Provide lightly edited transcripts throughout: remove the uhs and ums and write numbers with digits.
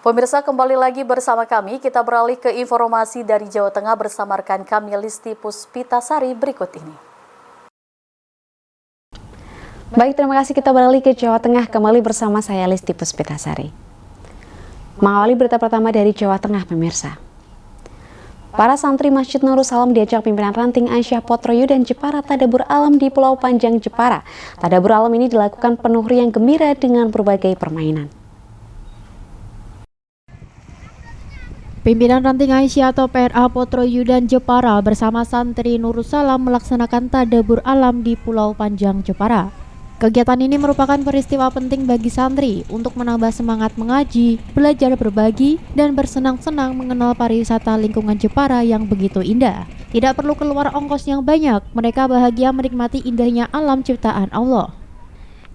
Pemirsa, kembali lagi bersama kami. Kita beralih ke informasi dari Jawa Tengah bersama rekan kami Listi Puspitasari berikut ini. Baik, terima kasih. Kita beralih ke Jawa Tengah kembali bersama saya Listi Puspitasari. Mengawali berita pertama dari Jawa Tengah, pemirsa. Para santri Masjid Nurul Salam diajak pimpinan ranting Aisyah Potroyu dan Jepara Tadabur Alam di Pulau Panjang, Jepara. Tadabur Alam ini dilakukan penuh riang gembira dengan berbagai permainan. Pimpinan ranting Aisyah atau PRA Potroyu dan Jepara bersama santri Nurul Salam melaksanakan Tadabur Alam di Pulau Panjang, Jepara. Kegiatan ini merupakan peristiwa penting bagi santri untuk menambah semangat mengaji, belajar berbagi, dan bersenang-senang mengenal pariwisata lingkungan Jepara yang begitu indah. Tidak perlu keluar ongkos yang banyak, mereka bahagia menikmati indahnya alam ciptaan Allah.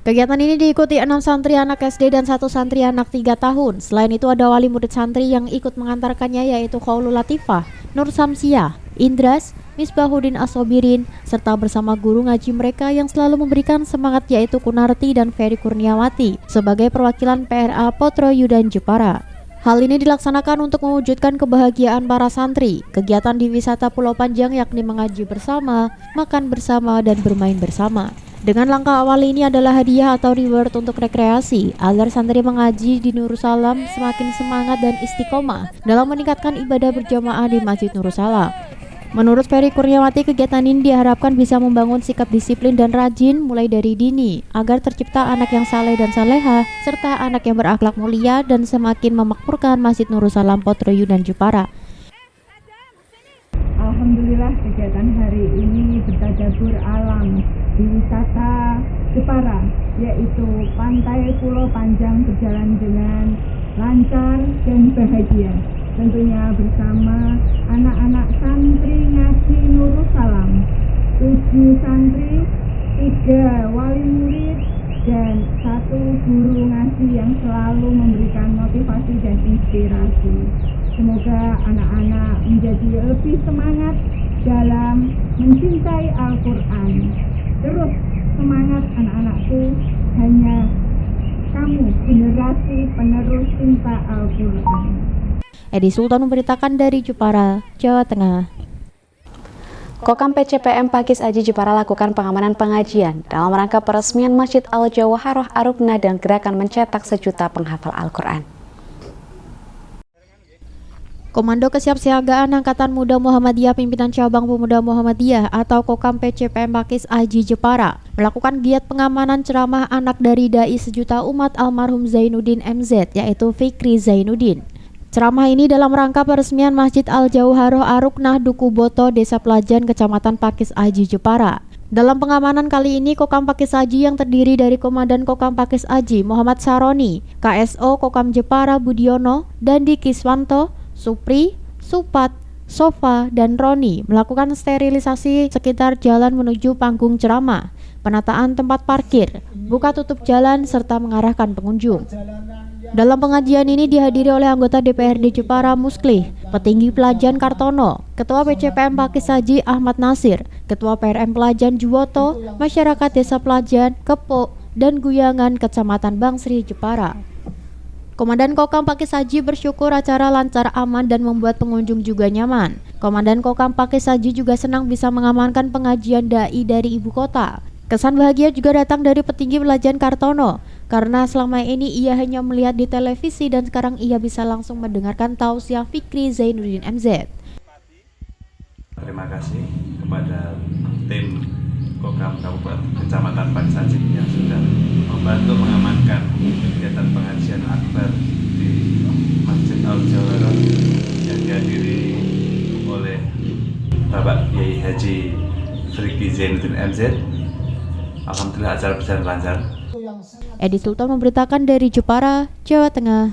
Kegiatan ini diikuti 6 santri anak SD dan 1 santri anak 3 tahun. Selain itu ada wali murid santri yang ikut mengantarkannya yaitu Khaulul Latifah, Nur Samsiah, Indras, Misbahuddin Asobirin, serta bersama guru ngaji mereka yang selalu memberikan semangat yaitu Kunarti dan Ferry Kurniawati sebagai perwakilan PRA Potroyu dan Jepara. Hal ini dilaksanakan untuk mewujudkan kebahagiaan para santri. Kegiatan di wisata Pulau Panjang yakni mengaji bersama, makan bersama, dan bermain bersama. Dengan langkah awal ini adalah hadiah atau reward untuk rekreasi agar santri mengaji di Nurul Salam semakin semangat dan istiqomah dalam meningkatkan ibadah berjamaah di Masjid Nurul Salam. Menurut Ferry Kurniawati, kegiatan ini diharapkan bisa membangun sikap disiplin dan rajin mulai dari dini agar tercipta anak yang saleh dan salehah serta anak yang berakhlak mulia dan semakin memakmurkan Masjid Nurul Salam Potroyu dan Jepara. Alhamdulillah, kegiatan hari ini bertadabur alam di wisata Jepara, yaitu Pantai Pulau Panjang berjalan dengan lancar dan bahagia. Tentunya bersama anak-anak santri ngaji Nurul Salam, 7 santri, 3 wali murid, dan 1 guru ngaji yang selalu memberikan motivasi dan inspirasi. Semoga anak-anak menjadi lebih semangat dalam mencintai Al-Quran. Terus semangat anak-anakku, hanya kamu generasi penerus cinta Al-Quran. Edi Sultan memberitakan dari Jepara, Jawa Tengah. Kokam PCPM Pakis Aji Jepara lakukan pengamanan pengajian dalam rangka peresmian Masjid Al-Jawharoh Arukna dan gerakan mencetak sejuta penghafal Al-Quran. Komando Kesiapsiagaan Angkatan Muda Muhammadiyah Pimpinan Cabang Pemuda Muhammadiyah atau Kokam PCPM Pakis Aji Jepara melakukan giat pengamanan ceramah anak dari Dai Sejuta Umat almarhum Zainuddin MZ yaitu Fikri Zainuddin. Ceramah ini dalam rangka peresmian Masjid Al-Jawharoh Aruknah Duku Boto, Desa Pelajan, Kecamatan Pakis Aji Jepara. Dalam pengamanan kali ini, Kokam Pakis Aji yang terdiri dari Komandan Kokam Pakis Aji Muhammad Saroni, KSO Kokam Jepara Budiono, Dandi Kiswanto, Supri, Supat, Sofa, dan Roni melakukan sterilisasi sekitar jalan menuju panggung ceramah, penataan tempat parkir, buka tutup jalan, serta mengarahkan pengunjung. Dalam pengajian ini dihadiri oleh anggota DPRD Jepara Musklih, petinggi Pelajan Kartono, Ketua PCPM Pakis Aji Ahmad Nasir, Ketua PRM Pelajan Juwoto, masyarakat Desa Pelajan, Kepo, dan Guyangan Kecamatan Bangsri Jepara. Komandan Kokam Pakis Aji bersyukur acara lancar, aman, dan membuat pengunjung juga nyaman. Komandan Kokam Pakis Aji juga senang bisa mengamankan pengajian dai dari ibu kota. Kesan bahagia juga datang dari petinggi Pelajan Kartono, karena selama ini ia hanya melihat di televisi dan sekarang ia bisa langsung mendengarkan tausiah Fikri Zainuddin MZ. Terima kasih kepada tim Kokam Kabupaten Kecamatan Pakis Aji yang sudah membantu mengamankan kegiatan pengajian akbar di Masjid Al-Jawharoh yang dihadiri oleh Bapak Kiai Haji Fikri Zainuddin MZ. Alhamdulillah acara berjalan lancar. Edi Sultan memberitakan dari Jepara, Jawa Tengah.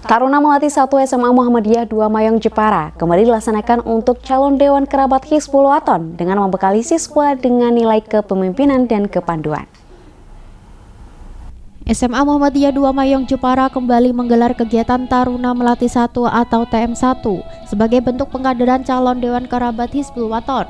Taruna Melati 1 SMA Muhammadiyah 2 Mayong Jepara kembali dilaksanakan untuk calon Dewan Kerabat Hizbul Waton dengan membekali siswa dengan nilai kepemimpinan dan kepanduan. SMA Muhammadiyah 2 Mayong Jepara kembali menggelar kegiatan Taruna Melati 1 atau TM1 sebagai bentuk pengkaderan calon Dewan Kerabat Hizbul Waton.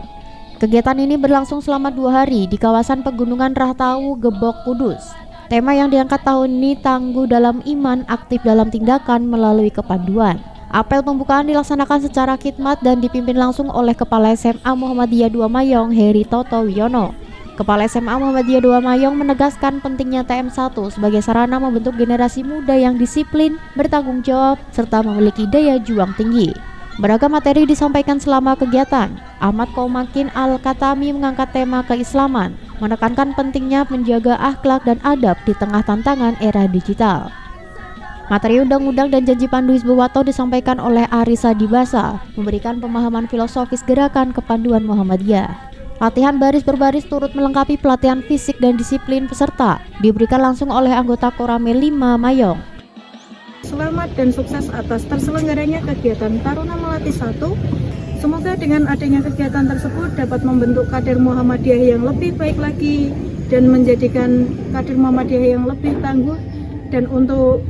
Kegiatan ini berlangsung selama 2 hari di kawasan Pegunungan Rahtau, Gebok, Kudus. Tema yang diangkat tahun ini tangguh dalam iman, aktif dalam tindakan melalui kepanduan. Apel pembukaan dilaksanakan secara khidmat dan dipimpin langsung oleh Kepala SMA Muhammadiyah 2 Mayong, Heri Toto Wiono. Kepala SMA Muhammadiyah 2 Mayong menegaskan pentingnya TM1 sebagai sarana membentuk generasi muda yang disiplin, bertanggung jawab, serta memiliki daya juang tinggi. Beragam materi disampaikan selama kegiatan. Ahmad Kaumakin Al-Katami mengangkat tema keislaman, menekankan pentingnya menjaga akhlak dan adab di tengah tantangan era digital. Materi undang-undang dan janji pandu Hizbul Watho disampaikan oleh Arisa Dibasa, memberikan pemahaman filosofis gerakan kepanduan Muhammadiyah. Latihan baris berbaris turut melengkapi pelatihan fisik dan disiplin peserta, diberikan langsung oleh anggota Koramil 5 Mayong. Selamat dan sukses atas terselenggaranya kegiatan Taruna Melatih 1. Semoga dengan adanya kegiatan tersebut dapat membentuk kader Muhammadiyah yang lebih baik lagi dan menjadikan kader Muhammadiyah yang lebih tangguh, dan untuk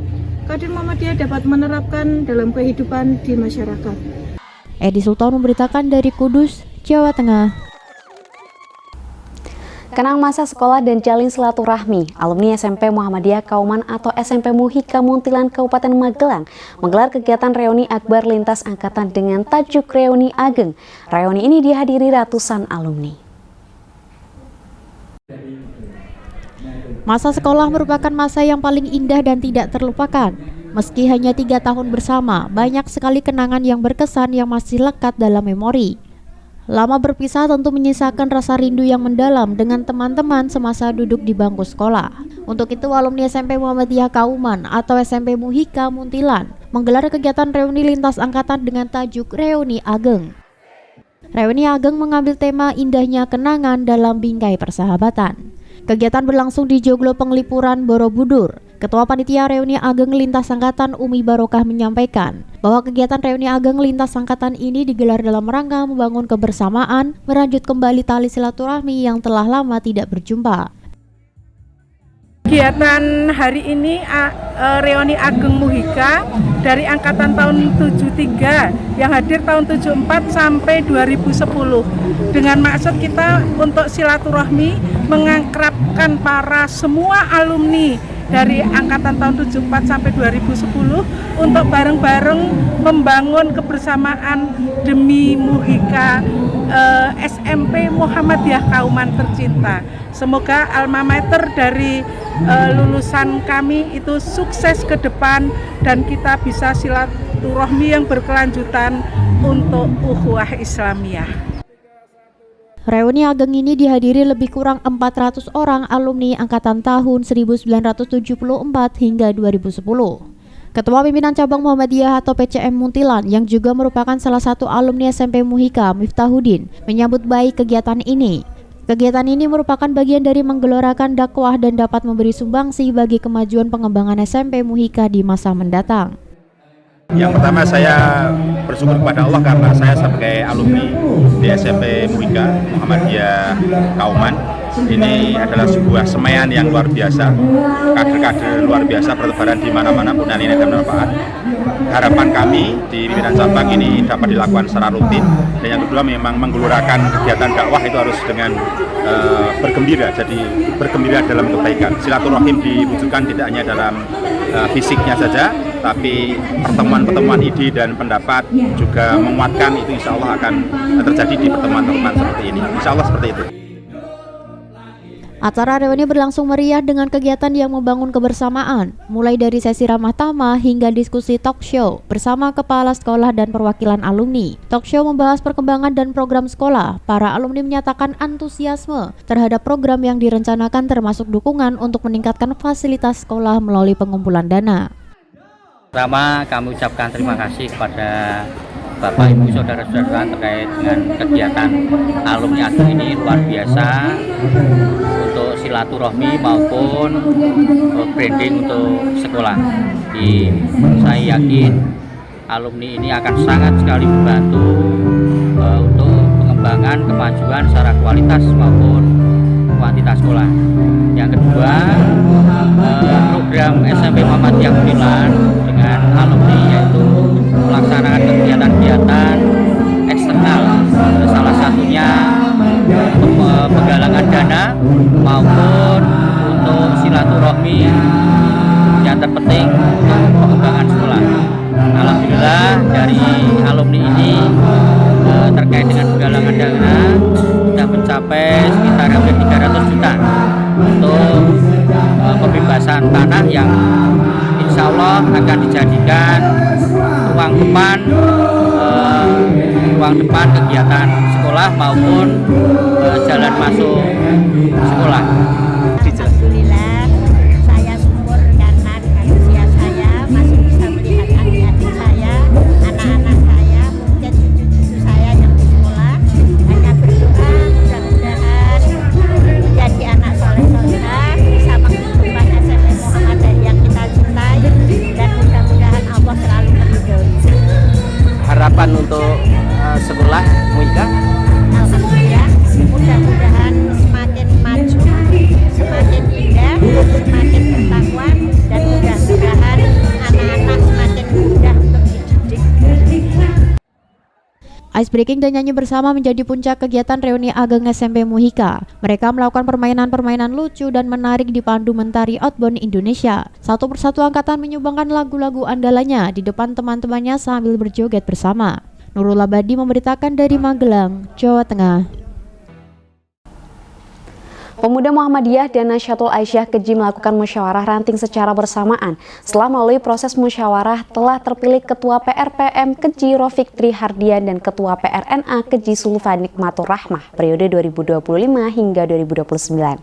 kader Muhammadiyah dapat menerapkan dalam kehidupan di masyarakat. Edi Sultan memberitakan dari Kudus, Jawa Tengah. Kenang masa sekolah dan jalin silaturahmi, alumni SMP Muhammadiyah Kauman atau SMP Muhika Muntilan Kabupaten Magelang menggelar kegiatan reuni akbar lintas angkatan dengan tajuk Reuni Ageng. Reuni ini dihadiri ratusan alumni. Masa sekolah merupakan masa yang paling indah dan tidak terlupakan. Meski hanya 3 tahun bersama, banyak sekali kenangan yang berkesan yang masih lekat dalam memori. Lama berpisah tentu menyisakan rasa rindu yang mendalam dengan teman-teman semasa duduk di bangku sekolah. Untuk itu, alumni SMP Muhammadiyah Kauman atau SMP Muhika Muntilan menggelar kegiatan reuni lintas angkatan dengan tajuk Reuni Ageng. Reuni Ageng mengambil tema indahnya kenangan dalam bingkai persahabatan. Kegiatan berlangsung di Joglo Penglipuran, Borobudur. Ketua Panitia Reuni Ageng Lintas Angkatan Umi Barokah menyampaikan bahwa kegiatan Reuni Ageng Lintas Angkatan ini digelar dalam rangka membangun kebersamaan, merajut kembali tali silaturahmi yang telah lama tidak berjumpa. Kegiatan hari ini Reuni Ageng Muhika dari angkatan tahun 73 yang hadir tahun 74 sampai 2010 dengan maksud kita untuk silaturahmi, mengakrabkan para semua alumni dari angkatan tahun 74 sampai 2010 untuk bareng-bareng membangun kebersamaan demi Muhika SMP Muhammadiyah Kauman tercinta. Semoga alma mater dari lulusan kami itu sukses ke depan dan kita bisa silaturahmi yang berkelanjutan untuk ukhuwah Islamiyah. Reuni Ageng ini dihadiri lebih kurang 400 orang alumni angkatan tahun 1974 hingga 2010. Ketua Pimpinan Cabang Muhammadiyah atau PCM Muntilan yang juga merupakan salah satu alumni SMP Muhika, Miftahudin, menyambut baik kegiatan ini. Kegiatan ini merupakan bagian dari menggelorakan dakwah dan dapat memberi sumbangsi bagi kemajuan pengembangan SMP Muhika di masa mendatang. Yang pertama, saya bersyukur kepada Allah karena saya sebagai alumni di SMP Muhika Muhammadiyah Kauman. Ini adalah sebuah semaian yang luar biasa, kader-kader luar biasa bertebaran di mana-mana pun ini akan bermanfaat. Harapan kami di pimpinan cabang ini dapat dilakukan secara rutin, dan yang kedua memang menggelurakan kegiatan dakwah itu harus dengan bergembira, jadi bergembira dalam kebaikan. Silaturahim diwujudkan tidak hanya dalam fisiknya saja, tapi pertemuan-pertemuan ide dan pendapat juga menguatkan, itu insya Allah akan terjadi di pertemuan-pertemuan seperti ini. Insya Allah seperti itu. Acara reuni berlangsung meriah dengan kegiatan yang membangun kebersamaan, mulai dari sesi ramah tamah hingga diskusi talk show bersama kepala sekolah dan perwakilan alumni. Talk show membahas perkembangan dan program sekolah. Para alumni menyatakan antusiasme terhadap program yang direncanakan, termasuk dukungan untuk meningkatkan fasilitas sekolah melalui pengumpulan dana. Pertama, kami ucapkan terima kasih kepada Bapak Ibu saudara-saudara terkait dengan kegiatan alumni Ageng ini luar biasa untuk silaturahmi maupun branding untuk sekolah. Saya yakin alumni ini akan sangat sekali membantu untuk pengembangan kemajuan secara kualitas maupun kuantitas sekolah. Yang kedua, program SMP Muhammadiyah Muntilan dengan alumni yaitu melaksanakan kegiatan-kegiatan eksternal, salah satunya untuk penggalangan dana maupun untuk silaturahmi yang terpenting untuk pengembangan sekolah. Alhamdulillah dari alumni ini terkait dengan penggalangan dana sudah mencapai sekitar hampir 300 juta untuk pembebasan tanah yang insya Allah akan dijadikan ruang depan kegiatan sekolah maupun jalan masuk sekolah. Alhamdulillah, saya syukur karena dengan usia saya masih bisa melihat adik-adik saya, anak-anak saya, mungkin cucu-cucu saya yang di sekolah. Hanya berdoa mudah-mudahan menjadi anak soleh-solehah, bisa menghidupkan SMP Muhammadiyah yang kita cintai, dan mudah-mudahan Allah selalu meridhoi. Harapan untuk sekolah Muhika? Alhamdulillah, mudah-mudahan semakin maju, semakin indah, semakin bertakwa, dan mudah-mudahan anak-anak semakin mudah untuk dididik. Ice breaking dan nyanyi bersama menjadi puncak kegiatan reuni Ageng SMP Muhika. Mereka melakukan permainan-permainan lucu dan menarik dipandu mentari outbound Indonesia. Satu persatu angkatan menyumbangkan lagu-lagu andalannya di depan teman-temannya sambil berjoget bersama. Nurul Abadi memberitakan dari Magelang, Jawa Tengah. Pemuda Muhammadiyah dan Nahdlatul Aisyah Keji melakukan musyawarah ranting secara bersamaan. Setelah melalui proses musyawarah, telah terpilih Ketua PRPM Keji Rofik Trihardian dan Ketua PRNA Keji Sulfa Nikmatur Rahmah periode 2025 hingga 2029.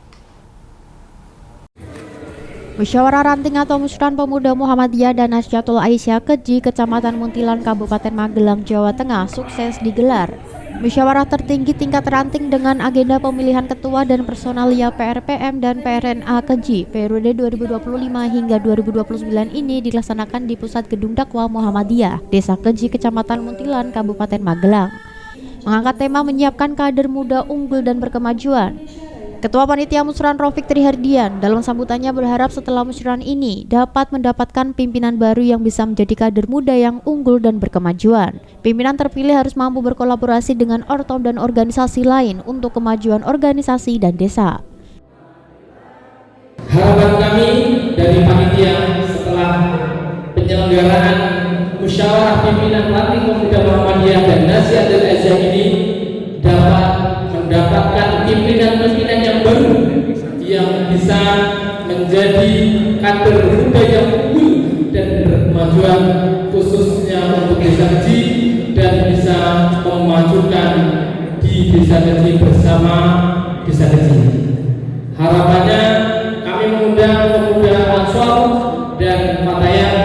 Musyawarah ranting atau musyawarah pemuda Muhammadiyah dan Nahdlatul Aisyah Keji Kecamatan Muntilan Kabupaten Magelang, Jawa Tengah sukses digelar. Musyawarah tertinggi tingkat ranting dengan agenda pemilihan ketua dan personalia PRPM dan PRNA Keji periode 2025 hingga 2029 ini dilaksanakan di Pusat Gedung Dakwah Muhammadiyah, Desa Keji, Kecamatan Muntilan, Kabupaten Magelang. Mengangkat tema menyiapkan kader muda unggul dan berkemajuan. Ketua Panitia Musyawarah Rofik Trihardian dalam sambutannya berharap setelah musyawarah ini dapat mendapatkan pimpinan baru yang bisa menjadi kader muda yang unggul dan berkemajuan. Pimpinan terpilih harus mampu berkolaborasi dengan ortom dan organisasi lain untuk kemajuan organisasi dan desa. Harapan kami dari panitia setelah penyelenggaraan musyawarah pimpinan ranting pemuda Muhammadiyah dan Nahdlatul Aisyah ini dapat mendapatkan pimpinan-pimpinan yang baru yang bisa menjadi kader muda yang unggul dan berkemajuan khususnya untuk Desa Keji dan bisa memajukan di Desa Keji bersama Desa Keji. Harapannya kami mengundang pemuda Ansor dan Fatayat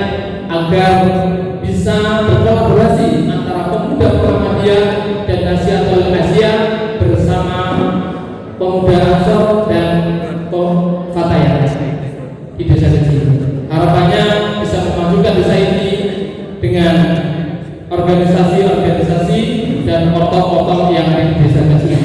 agar bisa berkolaborasi antara pemuda Muhammadiyah dan Nahdlatul Aisyah bersama pemuda Ansor dan Fatayat di Desa Keji. Harapannya bisa memajukan desa ini dengan organisasi-organisasi dan ortom-ortom yang ada di Desa Keji.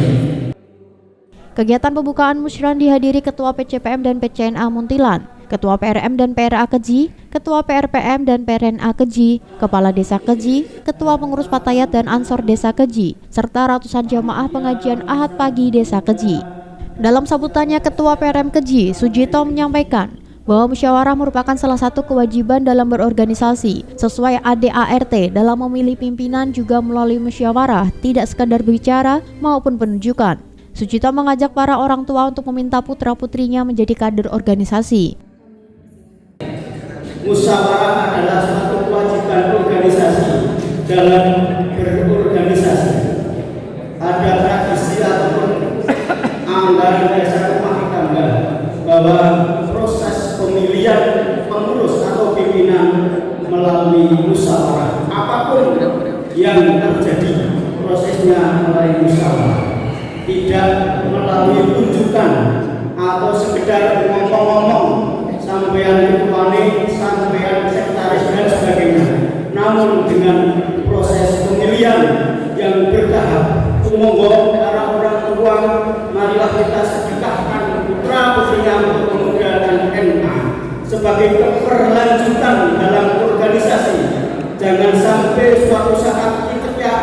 Kegiatan pembukaan musyawarah dihadiri Ketua PCPM dan PCNA Muntilan, Ketua PRM dan PRA Keji, Ketua PRPM dan PRNA Keji, Kepala Desa Keji, Ketua Pengurus Fatayat dan Ansor Desa Keji, serta ratusan jamaah pengajian Ahad pagi Desa Keji. Dalam sambutannya, Ketua PRM Keji, Sujito, menyampaikan bahwa musyawarah merupakan salah satu kewajiban dalam berorganisasi. Sesuai ADART dalam memilih pimpinan juga melalui musyawarah, tidak sekadar bicara maupun penunjukan. Sujito mengajak para orang tua untuk meminta putra-putrinya menjadi kader organisasi. Musyawarah adalah suatu kewajiban organisasi dalam berorganisasi. Ada tradisi ataupun anggaran dasar rumah tangga bahwa proses pemilihan pengurus atau pimpinan melalui musyawarah. Apapun yang terjadi, prosesnya melalui musyawarah, tidak melalui tunjukan atau sekedar ngomong-ngomong sampean ketuane, sampean sekretaris dan sebagainya. Namun dengan proses pemilihan yang bertahap, monggo para orang tua, marilah kita sedekahkan putra putrinya untuk pemuda dan NA sebagai keberlanjutan dalam organisasi. Jangan sampai suatu saat ketika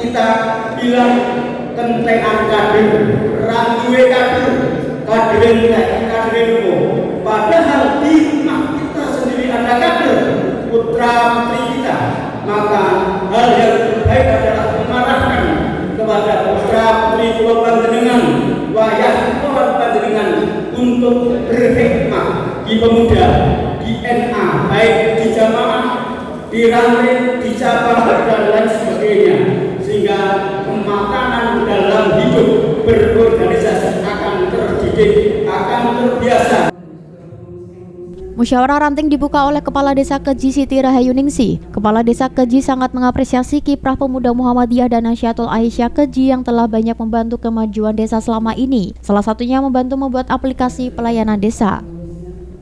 kita bilang kentekan kader, randuwe kader, kaderin padahal di rumah kita sendiri ada kader putra putri kita, maka hal yang terbaik adalah mengarahkan kepada putra putri kula panjenengan, wayah kula panjenengan untuk berhikmah di pemuda, di NA, baik di jamaah, di ranting, di cabang dan lain sebagainya, sehingga kemakanan dalam hidup berorganisasi akan terdidik, akan terbiasa. Musyawarah ranting dibuka oleh Kepala Desa Keji Siti Rahayuningsi. Kepala Desa Keji sangat mengapresiasi kiprah pemuda Muhammadiyah dan Nasyatul Aisyah Keji yang telah banyak membantu kemajuan desa selama ini. Salah satunya membantu membuat aplikasi pelayanan desa.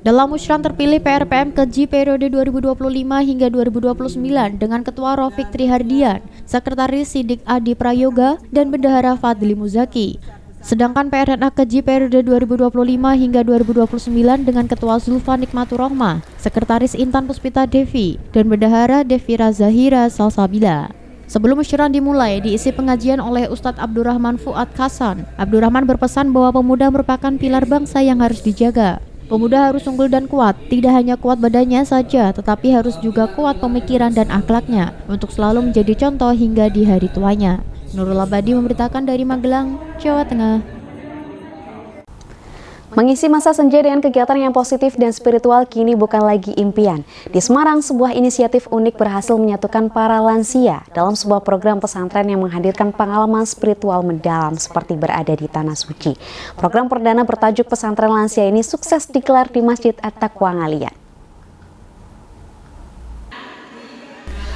Dalam musyawarah terpilih PRPM Keji periode 2025 hingga 2029 dengan Ketua Rofik Trihardian, Sekretaris Sidik Adi Prayoga, dan Bendahara Fadli Muzaki. Sedangkan PRNA Keji periode 2025 hingga 2029 dengan Ketua Zulfa Nikmatur Rohmah, Sekretaris Intan Puspita Devi, dan Bendahara Devira Zahira Salsabila. Sebelum musyawarah dimulai, diisi pengajian oleh Ustadz Abdurrahman Fuad Kasan. Abdurrahman berpesan bahwa pemuda merupakan pilar bangsa yang harus dijaga. Pemuda harus unggul dan kuat, tidak hanya kuat badannya saja, tetapi harus juga kuat pemikiran dan akhlaknya untuk selalu menjadi contoh hingga di hari tuanya. Nurul Abadi memberitakan dari Magelang, Jawa Tengah. Mengisi masa senja dengan kegiatan yang positif dan spiritual kini bukan lagi impian. Di Semarang, sebuah inisiatif unik berhasil menyatukan para lansia dalam sebuah program pesantren yang menghadirkan pengalaman spiritual mendalam seperti berada di Tanah Suci. Program perdana bertajuk Pesantren Lansia ini sukses digelar di Masjid At-Taqwa Ngalian.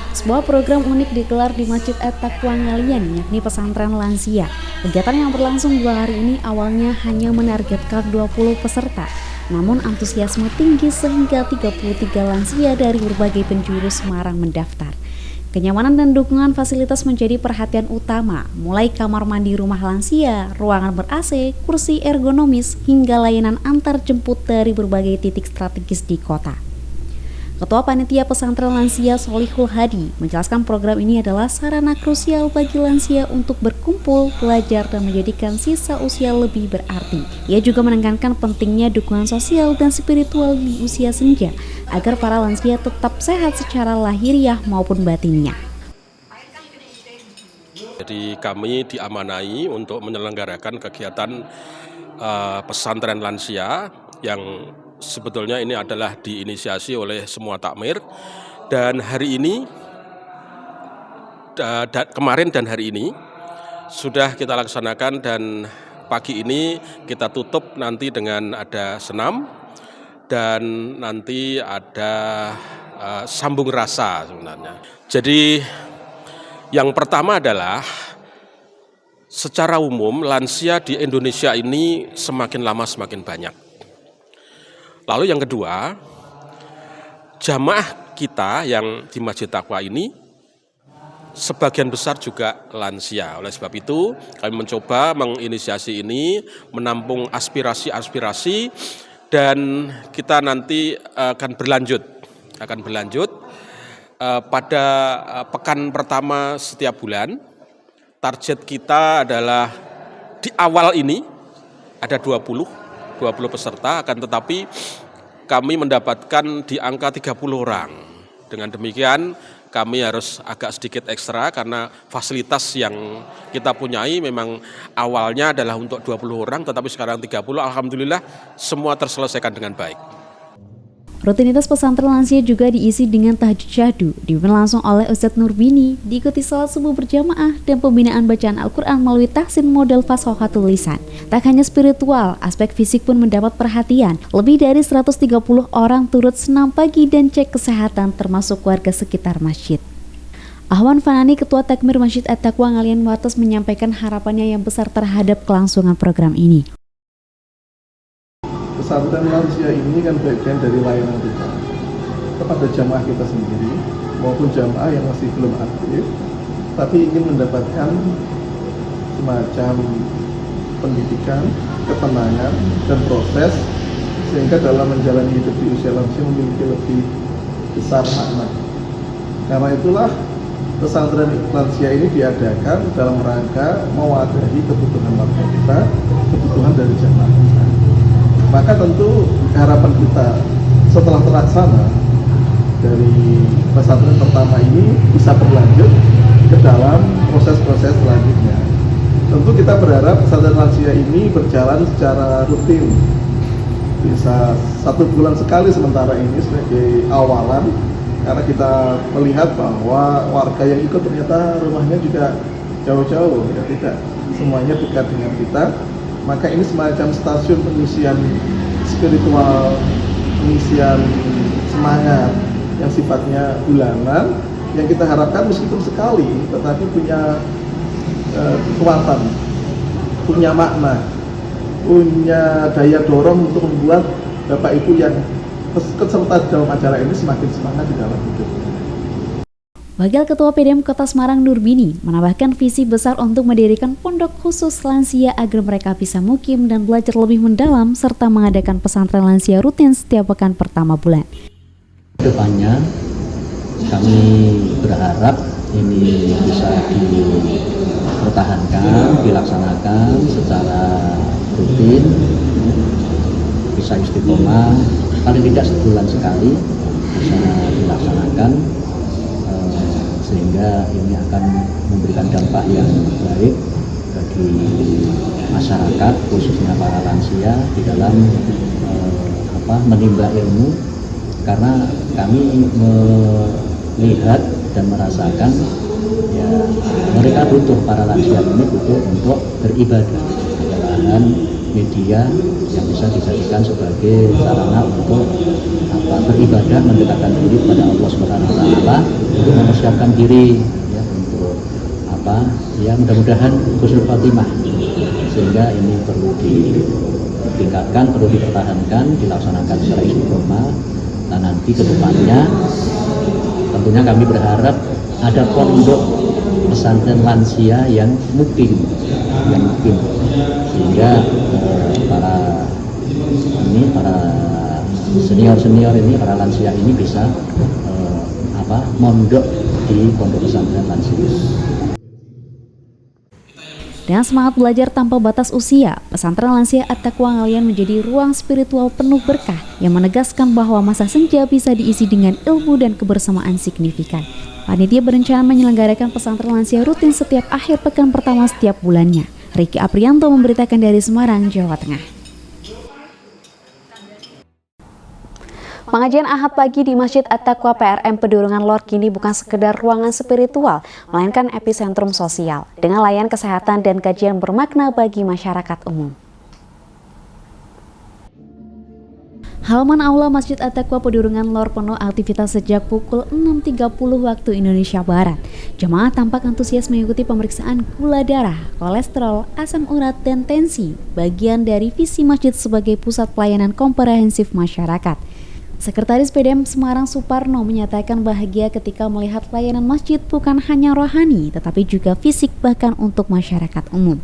Sebuah program unik digelar di Masjid At-Taqwa Ngalian, yakni pesantren lansia. Kegiatan yang berlangsung 2 hari ini awalnya hanya menargetkan 20 peserta. Namun antusiasme tinggi sehingga 33 lansia dari berbagai penjuru Semarang mendaftar. Kenyamanan dan dukungan fasilitas menjadi perhatian utama, mulai kamar mandi rumah lansia, ruangan ber-AC, kursi ergonomis, hingga layanan antar jemput dari berbagai titik strategis di kota. Ketua Panitia Pesantren Lansia Solihul Hadi menjelaskan program ini adalah sarana krusial bagi lansia untuk berkumpul, belajar, dan menjadikan sisa usia lebih berarti. Ia juga menekankan pentingnya dukungan sosial dan spiritual di usia senja agar para lansia tetap sehat secara lahiriah maupun batinnya. Jadi kami diamanai untuk menyelenggarakan kegiatan pesantren lansia yang sebetulnya ini adalah diinisiasi oleh semua takmir, dan hari ini, kemarin dan hari ini sudah kita laksanakan, dan pagi ini kita tutup nanti dengan ada senam dan nanti ada sambung rasa sebenarnya. Jadi yang pertama adalah secara umum lansia di Indonesia ini semakin lama semakin banyak. Lalu yang kedua, jamaah kita yang di Masjid Taqwa ini sebagian besar juga lansia. Oleh sebab itu kami mencoba menginisiasi ini, menampung aspirasi-aspirasi, dan kita nanti akan berlanjut pada pekan pertama setiap bulan. Target kita adalah di awal ini ada 20 peserta, akan tetapi kami mendapatkan di angka 30 orang. Dengan demikian kami harus agak sedikit ekstra karena fasilitas yang kita punyai memang awalnya adalah untuk 20 orang, tetapi sekarang 30, alhamdulillah semua terselesaikan dengan baik. Rutinitas pesantren lansia juga diisi dengan tahajud syahdu, dipimpin langsung oleh Ustadz Nurbini, diikuti salat subuh berjamaah dan pembinaan bacaan Al-Quran melalui tahsin model fashohatul lisan. Tak hanya spiritual, aspek fisik pun mendapat perhatian. Lebih dari 130 orang turut senam pagi dan cek kesehatan termasuk warga sekitar masjid. Ahwan Fanani, Ketua Takmir Masjid At-Taqwa Ngalian Wates, menyampaikan harapannya yang besar terhadap kelangsungan program ini. Pesantren lansia ini kan bagian dari layanan kita kepada jamaah kita sendiri maupun jamaah yang masih belum aktif tapi ingin mendapatkan semacam pendidikan, ketenangan, dan proses sehingga dalam menjalani hidup di usia lansia memiliki lebih besar makna. Karena itulah pesantren lansia ini diadakan dalam rangka mewadahi kebutuhan warga kita, kebutuhan dari jamaah kita. Maka tentu harapan kita setelah terlaksana dari pesantren pertama ini bisa berlanjut ke dalam proses-proses selanjutnya. Tentu kita berharap pesantren lansia ini berjalan secara rutin, bisa 1 bulan sekali sementara ini sebagai awalan, karena kita melihat bahwa warga yang ikut ternyata rumahnya juga jauh-jauh, ya tidak semuanya dekat dengan kita. Maka ini semacam stasiun pengisian spiritual, pengisian semangat yang sifatnya bulanan, yang kita harapkan meskipun sekali tetapi punya kekuatan, punya makna, punya daya dorong untuk membuat Bapak Ibu yang ikut serta dalam acara ini semakin semangat di dalam hidup. Wakil Ketua PDM Kota Semarang Nurbini menambahkan visi besar untuk mendirikan pondok khusus lansia agar mereka bisa mukim dan belajar lebih mendalam serta mengadakan pesantren lansia rutin setiap pekan pertama bulan. Kedepannya kami berharap ini bisa dipertahankan, dilaksanakan secara rutin, bisa istiqomah, paling tidak sebulan sekali bisa dilaksanakan. Sehingga ini akan memberikan dampak yang baik bagi masyarakat, khususnya para lansia di dalam menimba ilmu, karena kami melihat dan merasakan ya mereka butuh, para lansia ini butuh untuk beribadah, adalah media yang bisa dijadikan sebagai sarana untuk beribadah, mendekatkan diri kepada Allah Subhanahu wa taala, untuk mempersiapkan diri ya untuk mudah-mudahan husnul khotimah. Sehingga ini perlu ditingkatkan, perlu dipertahankan, dilaksanakan secara istiqomah. Dan nanti ke depannya tentunya kami berharap ada pondok pesantren lansia yang mukim, sehingga para senior ini, para lansia ini bisa mondok di pondok pesantren lansia. Dengan semangat belajar tanpa batas usia, pesantren lansia At-Taqwa Ngalian menjadi ruang spiritual penuh berkah yang menegaskan bahwa masa senja bisa diisi dengan ilmu dan kebersamaan signifikan. Panitia berencana menyelenggarakan pesantren lansia rutin setiap akhir pekan pertama setiap bulannya. Riki Aprianto memberitakan dari Semarang, Jawa Tengah. Pengajian Ahad pagi di Masjid At-Taqwa PRM Pedurungan Lor kini bukan sekedar ruangan spiritual, melainkan epicentrum sosial dengan layanan kesehatan dan kajian bermakna bagi masyarakat umum. Halaman aula Masjid At-Taqwa Pedurungan Lor penuh aktivitas sejak pukul 6.30 waktu Indonesia Barat. Jemaah tampak antusias mengikuti pemeriksaan gula darah, kolesterol, asam urat, dan tensi, bagian dari visi masjid sebagai pusat pelayanan komprehensif masyarakat. Sekretaris PDM Semarang Suparno menyatakan bahagia ketika melihat layanan masjid bukan hanya rohani, tetapi juga fisik bahkan untuk masyarakat umum.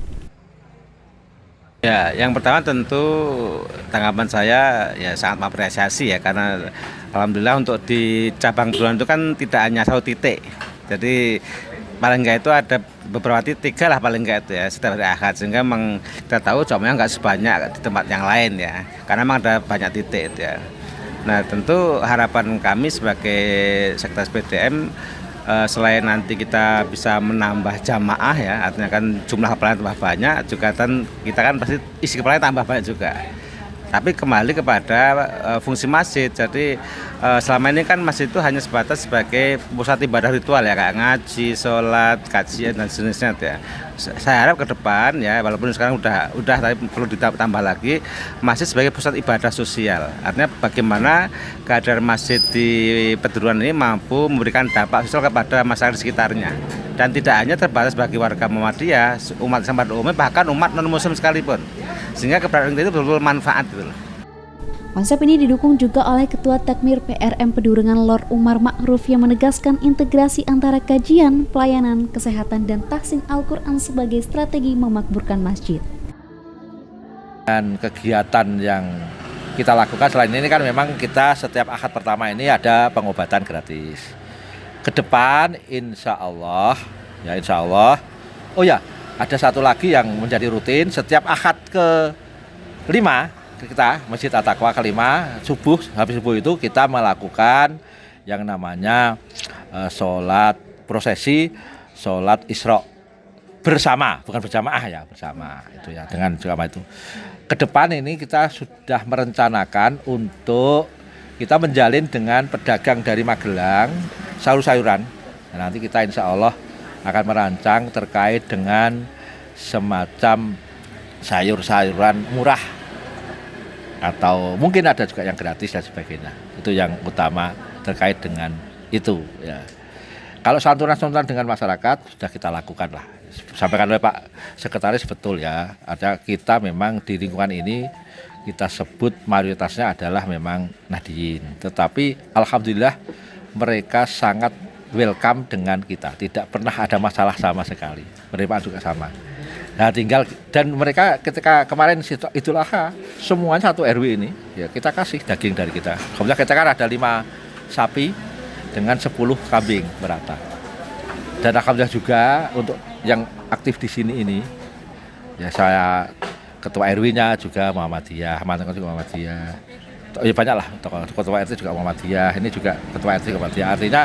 Ya, yang pertama tentu tanggapan saya ya sangat mengapresiasi ya, karena alhamdulillah untuk di cabang Pedurungan itu kan tidak hanya satu titik. Jadi paling enggak itu ada beberapa titik lah paling enggak itu ya setiap hari Ahad, sehingga memang kita tahu jumlahnya enggak sebanyak di tempat yang lain ya, karena memang ada banyak titik itu ya. Nah tentu harapan kami sebagai Sekretaris PDM selain nanti kita bisa menambah jamaah ya, artinya kan jumlah kepala tambah banyak, juga kan kita kan pasti isi kepala tambah banyak juga. Tapi kembali kepada fungsi masjid. Jadi selama ini kan masjid itu hanya sebatas sebagai pusat ibadah ritual ya, kayak ngaji, sholat, kajian dan sejenisnya ya. Saya harap ke depan ya, walaupun sekarang udah tapi perlu ditambah lagi, masjid sebagai pusat ibadah sosial. Artinya bagaimana keadaan masjid di Pedurungan ini mampu memberikan dampak sosial kepada masyarakat sekitarnya. Dan tidak hanya terbatas bagi warga Muhammadiyah, umat Islam pada umumnya, bahkan umat non-muslim sekalipun. Sehingga keberadaan itu betul-betul manfaat gitu loh. Konsep ini didukung juga oleh Ketua Takmir PRM Pedurungan Lor Umar Ma'ruf yang menegaskan integrasi antara kajian, pelayanan, kesehatan, dan tahsin Al-Quran sebagai strategi memakmurkan masjid. Dan kegiatan yang kita lakukan selain ini kan memang kita setiap Ahad pertama ini ada pengobatan gratis. Ke depan insya Allah, oh ya, ada satu lagi yang menjadi rutin setiap Ahad ke-5 kita Masjid At-Taqwa kelima subuh, habis subuh itu kita melakukan yang namanya sholat prosesi, sholat Isra bersama, bukan berjamaah ya, bersama itu ya, dengan jamaah itu. Ke depan ini kita sudah merencanakan untuk kita menjalin dengan pedagang dari Magelang sayur-sayuran. Nah, nanti kita insya Allah akan merancang terkait dengan semacam sayur-sayuran murah atau mungkin ada juga yang gratis dan sebagainya. Itu yang utama terkait dengan itu ya. Kalau santunan-santunan dengan masyarakat sudah kita lakukan lah. Sampaikan oleh Pak Sekretaris betul ya. Ada kita memang di lingkungan ini kita sebut mayoritasnya adalah memang Nahdliyin. Tetapi alhamdulillah mereka sangat welcome dengan kita. Tidak pernah ada masalah sama sekali. Mereka juga sama. Nah tinggal dan mereka ketika kemarin Idul Adha semuanya satu RW ini ya kita kasih daging dari kita. Kemudian kita kan ada 5 sapi dengan 10 kambing merata. Dan alhamdulillah juga untuk yang aktif di sini ini ya saya ketua RW-nya juga Muhammadiyah, mantan juga Muhammadiyah. Ya banyak lah ketua RT juga Muhammadiyah, ini juga ketua RT Muhammadiyah. Artinya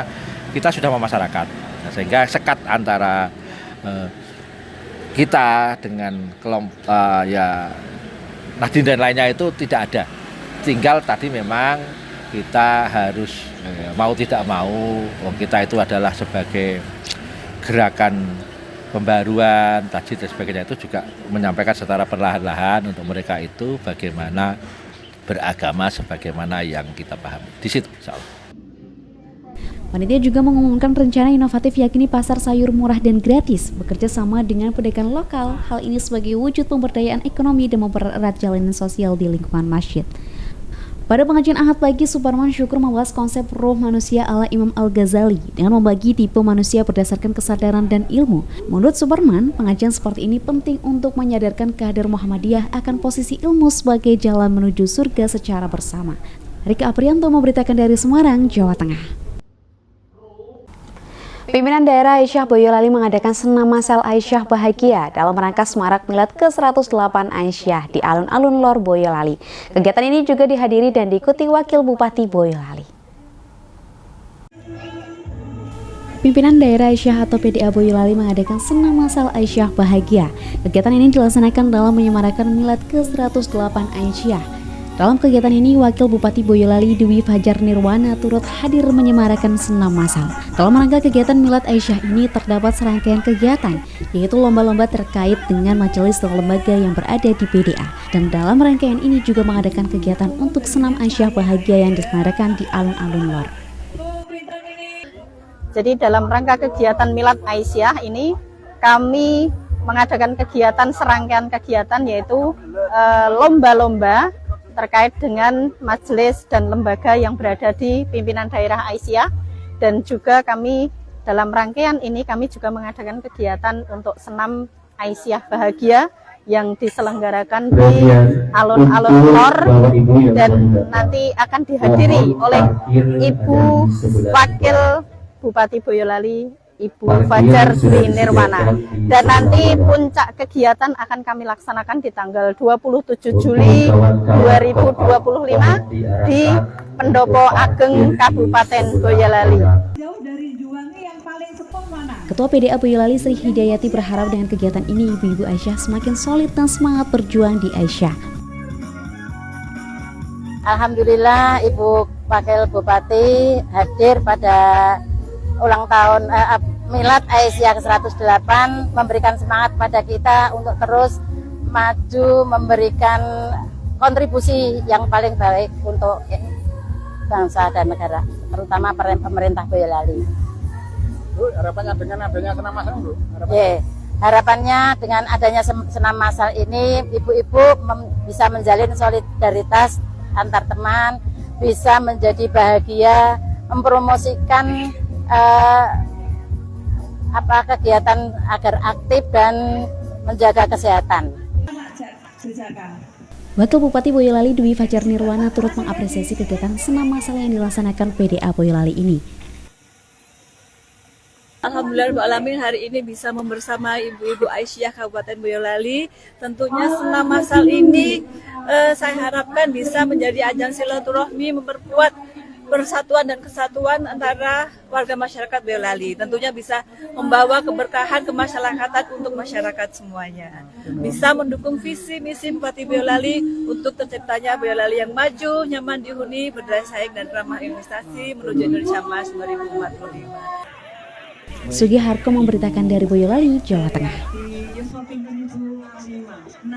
kita sudah memasyarakat. Nah, sehingga sekat antara kita dengan kelompok ya Nahdliyin dan lainnya itu tidak ada. Tinggal tadi memang kita harus mau tidak mau kita itu adalah sebagai gerakan pembaruan tajid dan sebagainya itu juga menyampaikan secara perlahan-lahan untuk mereka itu bagaimana beragama sebagaimana yang kita pahami. Di situ insyaallah. Panitia juga mengumumkan rencana inovatif yakni pasar sayur murah dan gratis bekerja sama dengan pedagang lokal. Hal ini sebagai wujud pemberdayaan ekonomi dan mempererat jalinan sosial di lingkungan masjid. Pada pengajian Ahad pagi, Suparman Syukur membahas konsep ruh manusia ala Imam Al-Ghazali dengan membagi tipe manusia berdasarkan kesadaran dan ilmu. Menurut Suparman, pengajian seperti ini penting untuk menyadarkan kader Muhammadiyah akan posisi ilmu sebagai jalan menuju surga secara bersama. Rika Aprianto memberitakan dari Semarang, Jawa Tengah. Pimpinan daerah Aisyah Boyolali mengadakan senam masal Aisyah Bahagia dalam rangka semarak milad ke-108 Aisyah di alun-alun Lor Boyolali. Kegiatan ini juga dihadiri dan diikuti Wakil Bupati Boyolali. Pimpinan daerah Aisyah atau PDA Boyolali mengadakan senam masal Aisyah Bahagia. Kegiatan ini dilaksanakan dalam menyemarakan milad ke-108 Aisyah. Dalam kegiatan ini, Wakil Bupati Boyolali Dwi Fajar Nirwana turut hadir menyemarakan senam masal. Dalam rangka kegiatan Milad Aisyah ini terdapat serangkaian kegiatan, yaitu lomba-lomba terkait dengan majelis dan lembaga yang berada di PDA. Dan dalam rangkaian ini juga mengadakan kegiatan untuk senam Aisyah Bahagia yang diselenggarakan di alun-alun Lor. Jadi dalam rangka kegiatan Milad Aisyah ini, kami mengadakan kegiatan serangkaian kegiatan yaitu lomba-lomba terkait dengan majelis dan lembaga yang berada di pimpinan daerah Aisyah, dan juga kami dalam rangkaian ini kami juga mengadakan kegiatan untuk senam Aisyah Bahagia yang diselenggarakan di alun-alun Lor dan nanti akan dihadiri oleh Ibu Wakil Bupati Boyolali Ibu Fajar Dwi Nirwana. Dan nanti puncak kegiatan akan kami laksanakan di tanggal 27 Juli 2025 di Pendopo Ageng Kabupaten Boyolali. Ketua PDA Boyolali Sri Hidayati berharap dengan kegiatan ini ibu-ibu Aisyah semakin solid dan semangat berjuang di Aisyah. Alhamdulillah Ibu Wakil Bupati hadir pada ulang tahun Milad Aisyah ke-108, memberikan semangat pada kita untuk terus maju, memberikan kontribusi yang paling baik untuk bangsa dan negara, terutama pemerintah Boyolali. Bu, harapannya dengan adanya senam masal, Bu? Harapannya dengan adanya senam masal ini, ibu-ibu bisa menjalin solidaritas antar teman, bisa menjadi bahagia, mempromosikan kegiatan agar aktif dan menjaga kesehatan. Wakil Bupati Boyolali Dwi Fajar Nirwana turut mengapresiasi kegiatan senam masal yang dilaksanakan PDA Boyolali ini. Alhamdulillahirrahmanirrahim, hari ini bisa membersama Ibu-Ibu Aisyah Kabupaten Boyolali. Tentunya senam masal ini saya harapkan bisa menjadi ajang silaturahmi, memperkuat persatuan dan kesatuan antara warga masyarakat Boyolali. Tentunya bisa membawa keberkahan kemasyarakatan untuk masyarakat semuanya. Bisa mendukung visi misi Bupati Boyolali untuk terciptanya Boyolali yang maju, nyaman dihuni, berdaya saing dan ramah investasi menuju Indonesia Emas 2045. Sugi Harko memberitakan dari Boyolali, Jawa Tengah.